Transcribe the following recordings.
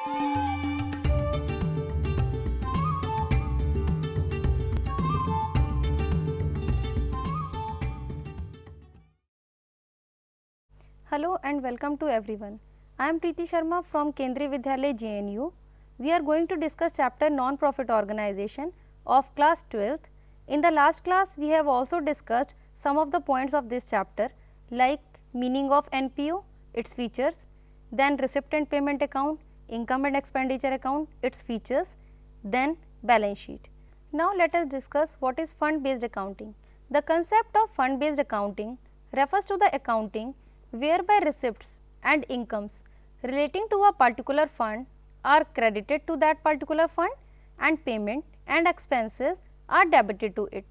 Hello and welcome to everyone. I am Preeti Sharma from Kendriya Vidyalaya JNU. We are going to discuss chapter non-profit organization of class 12th. In the last class, we have also discussed some of the points of this chapter like meaning of NPO, its features, then receipt and payment account, income and expenditure account, its features, then balance sheet. Now let us discuss what is fund based accounting. The concept of fund based accounting refers to the accounting whereby receipts and incomes relating to a particular fund are credited to that particular fund and payment and expenses are debited to it.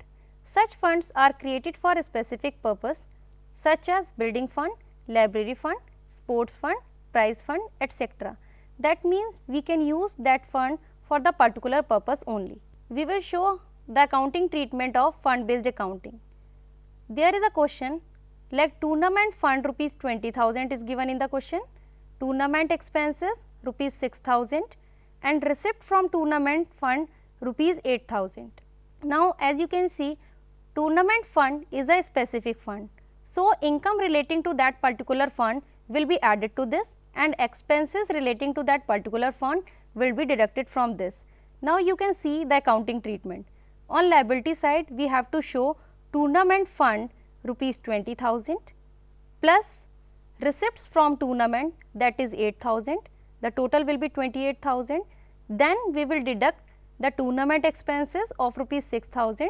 Such funds are created for a specific purpose such as building fund, library fund, sports fund, prize fund, etc. That means we can use that fund for the particular purpose only. We will show the accounting treatment of fund based accounting. There is a question like tournament fund rupees 20,000 is given in the question, tournament expenses rupees 6,000 and receipt from tournament fund rupees 8,000. Now as you can see, tournament fund is a specific fund. So income relating to that particular fund will be added to this and expenses relating to that particular fund will be deducted from this. Now you can see the accounting treatment. On liability side, we have to show tournament fund rupees 20,000 plus receipts from tournament, that is 8,000, the total will be 28,000. Then we will deduct the tournament expenses of rupees 6,000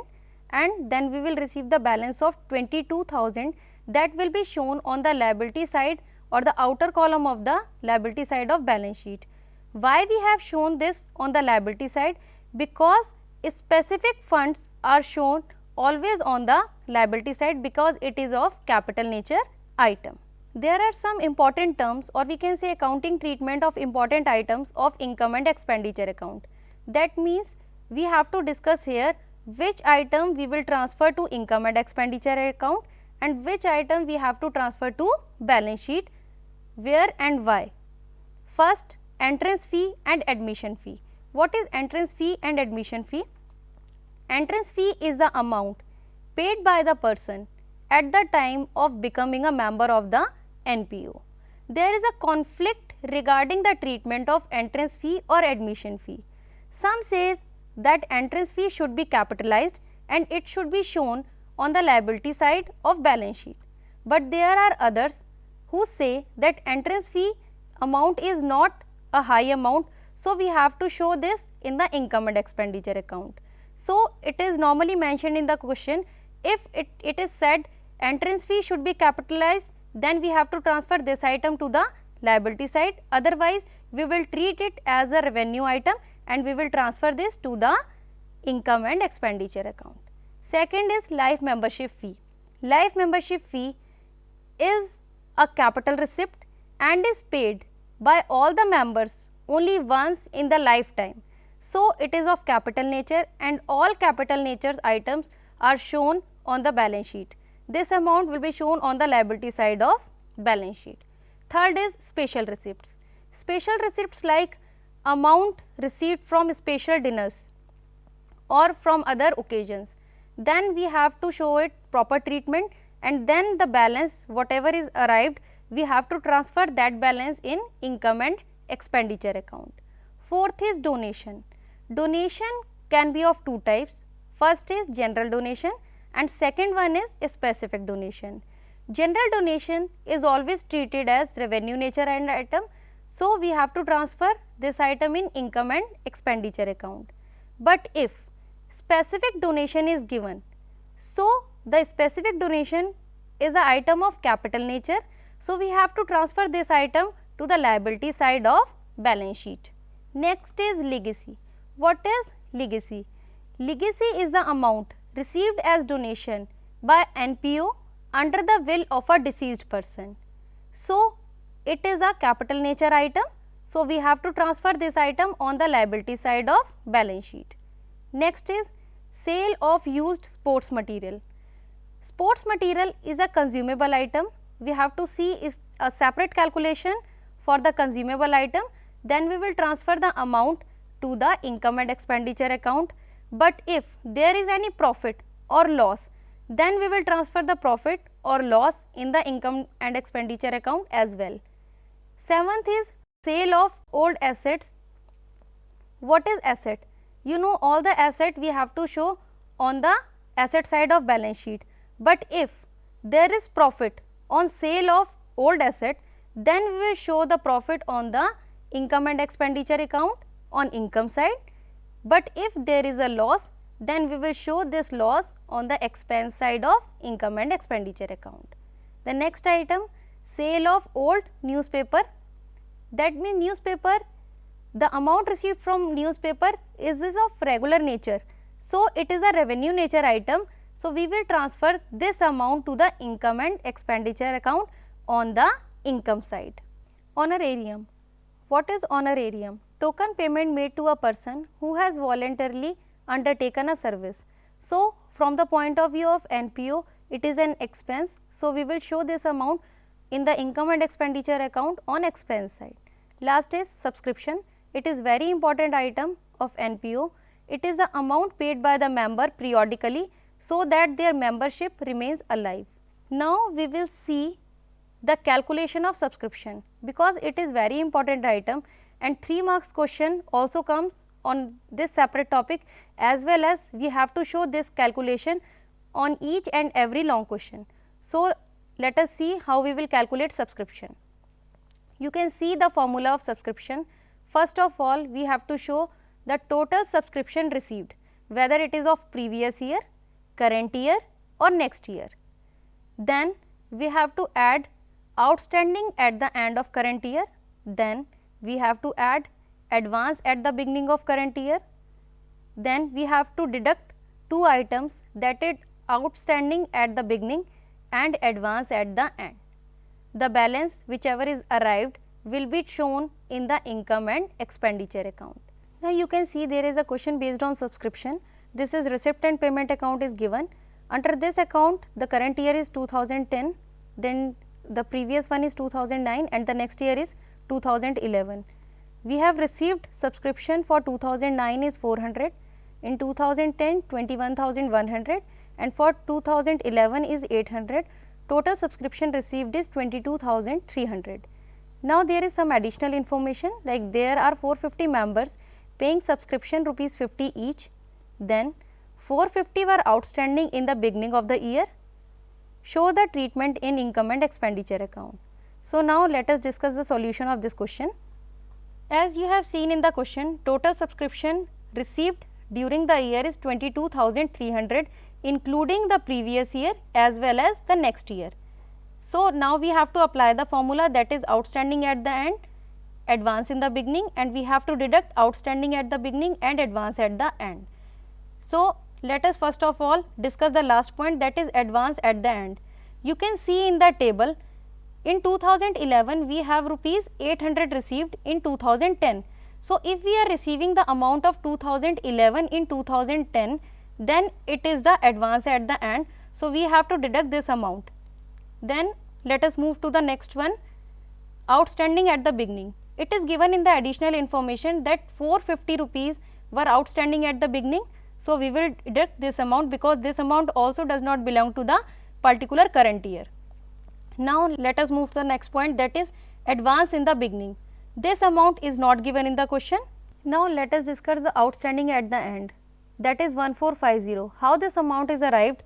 and then we will receive the balance of 22,000 that will be shown on the liability side or the outer column of the liability side of balance sheet. Why we have shown this on the liability side? Because specific funds are shown always on the liability side because it is of capital nature item. There are some important terms or we can say accounting treatment of important items of income and expenditure account. That means we have to discuss here which item we will transfer to income and expenditure account and which item we have to transfer to balance sheet, where and why. First, entrance fee and admission fee. What is entrance fee and admission fee? Entrance fee is the amount paid by the person at the time of becoming a member of the NPO. There is a conflict regarding the treatment of entrance fee or admission fee. Some says that entrance fee should be capitalized and it should be shown on the liability side of balance sheet. But there are others who say that entrance fee amount is not a high amount, so we have to show this in the income and expenditure account. So it is normally mentioned in the question, if it is said entrance fee should be capitalized, then we have to transfer this item to the liability side, otherwise we will treat it as a revenue item and we will transfer this to the income and expenditure account. Second is life membership fee. Life membership fee is a capital receipt and is paid by all the members only once in the lifetime. So it is of capital nature and all capital nature items are shown on the balance sheet. This amount will be shown on the liability side of balance sheet. Third is special receipts. Special receipts like amount received from special dinners or from other occasions. Then we have to show it proper treatment and then the balance whatever is arrived, we have to transfer that balance in income and expenditure account. Fourth is donation. Donation can be of two types. First is general donation and second one is specific donation. General donation is always treated as revenue nature and item, so we have to transfer this item in income and expenditure account. But if specific donation is given, so the specific donation is an item of capital nature, so we have to transfer this item to the liability side of balance sheet. Next is legacy. What is legacy? Legacy is the amount received as donation by NPO under the will of a deceased person. So it is a capital nature item, so we have to transfer this item on the liability side of balance sheet. Next is sale of used sports material. Sports material is a consumable item. We have to see is a separate calculation for the consumable item. then we will transfer the amount to the income and expenditure account. But if there is any profit or loss, then we will transfer the profit or loss in the income and expenditure account as well. Seventh is sale of old assets. What is asset? You know, all the asset we have to show on the asset side of balance sheet. But if there is profit on sale of old asset, then we will show the profit on the income and expenditure account on income side. But if there is a loss, then we will show this loss on the expense side of income and expenditure account. The next item, sale of old newspaper. That means newspaper, the amount received from newspaper is of regular nature. So, it is a revenue nature item. So, we will transfer this amount to the income and expenditure account on the income side. Honorarium. What is honorarium? Token payment made to a person who has voluntarily undertaken a service. So, from the point of view of NPO, it is an expense. So, we will show this amount in the income and expenditure account on expense side. Last is subscription. It is very important item of NPO. It is the amount paid by the member periodically so that their membership remains alive. Now, we will see the calculation of subscription, because it is very important item and 3 marks question also comes on this separate topic, as well as we have to show this calculation on each and every long question. So, let us see how we will calculate subscription. You can see the formula of subscription. First of all, we have to show the total subscription received, whether it is of previous year, current year or next year. Then we have to add outstanding at the end of current year, then we have to add advance at the beginning of current year, then we have to deduct 2 items, that is outstanding at the beginning and advance at the end. The balance whichever is arrived will be shown in the income and expenditure account. Now, you can see there is a question based on subscription. This is receipt and payment account is given. Under this account, the current year is 2010, then the previous one is 2009 and the next year is 2011. We have received subscription for 2009 is 400, in 2010 21,100 and for 2011 is 800. Total subscription received is 22,300. Now, there is some additional information, like there are 450 members paying subscription rupees 50 each, then 450 were outstanding in the beginning of the year. Show the treatment in income and expenditure account. So, now let us discuss the solution of this question. As you have seen in the question, total subscription received during the year is 22,300, including the previous year as well as the next year. So, now we have to apply the formula, that is outstanding at the end, advance in the beginning, and we have to deduct outstanding at the beginning and advance at the end. So, let us first of all discuss the last point, that is advance at the end. You can see in the table, in 2011 we have rupees 800 received in 2010. So, if we are receiving the amount of 2011 in 2010, then it is the advance at the end. So, we have to deduct this amount. Then let us move to the next one, outstanding at the beginning. It is given in the additional information that 450 rupees were outstanding at the beginning. So, we will deduct this amount, because this amount also does not belong to the particular current year. Now, let us move to the next point, that is advance in the beginning. This amount is not given in the question. Now, let us discuss the outstanding at the end, that is 1450. How this amount is arrived?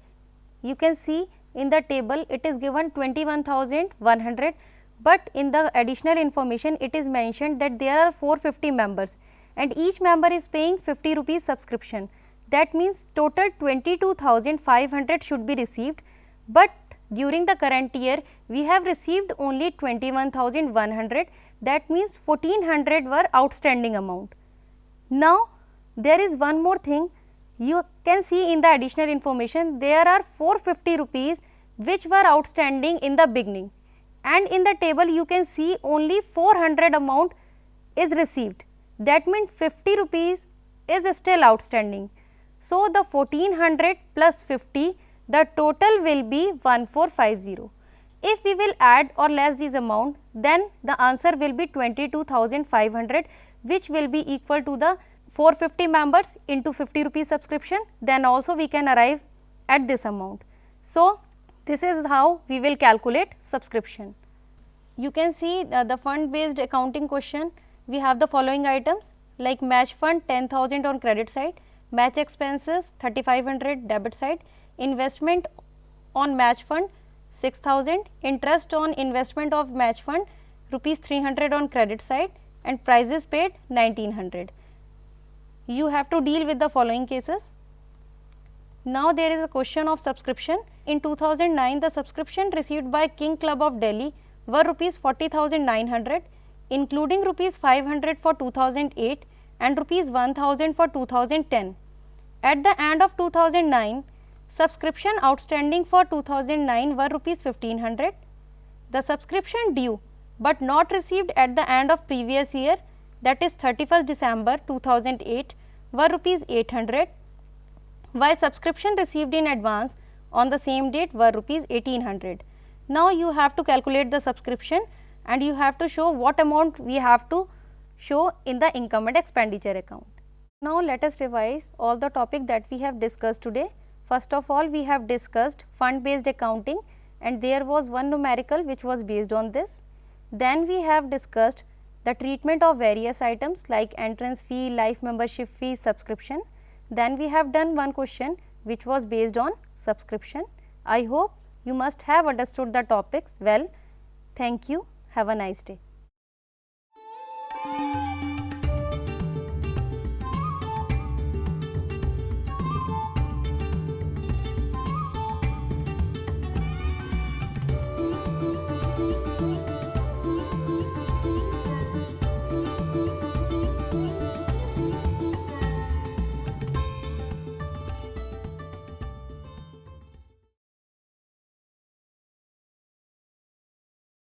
You can see in the table it is given 21,100, but in the additional information it is mentioned that there are 450 members and each member is paying 50 rupees subscription. That means total 22,500 should be received, but during the current year we have received only 21,100, that means 1,400 were outstanding amount. Now, there is one more thing, you can see in the additional information there are 450 rupees which were outstanding in the beginning, and in the table you can see only 400 amount is received, that means 50 rupees is still outstanding. So, the 1400 plus 50, the total will be 1450. If we will add or less this amount, then the answer will be 22,500, which will be equal to the 450 members into 50 rupees subscription. Then also we can arrive at this amount. So, this is how we will calculate subscription. You can see the fund based accounting question. We have the following items like match fund 10,000 on credit side, match expenses 3,500 debit side, investment on match fund 6,000, interest on investment of match fund rupees 300 on credit side, and prices paid 1,900. You have to deal with the following cases. Now there is a question of subscription. In 2009, the subscription received by King Club of Delhi were rupees 40,900, including rupees 500 for 2008 and rupees 1,000 for 2010. At the end of 2009, subscription outstanding for 2009 were rupees 1,500. The subscription due but not received at the end of previous year, that is 31st December 2008, were rupees 800, while subscription received in advance on the same date were rupees 1,800. Now you have to calculate the subscription and you have to show what amount we have to show in the income and expenditure account. Now let us revise all the topic that we have discussed today. First of all, we have discussed fund based accounting and there was one numerical which was based on this. Then we have discussed the treatment of various items like entrance fee, life membership fee, subscription. Then we have done one question which was based on subscription. I hope you must have understood the topics well. Thank you. Have a nice day.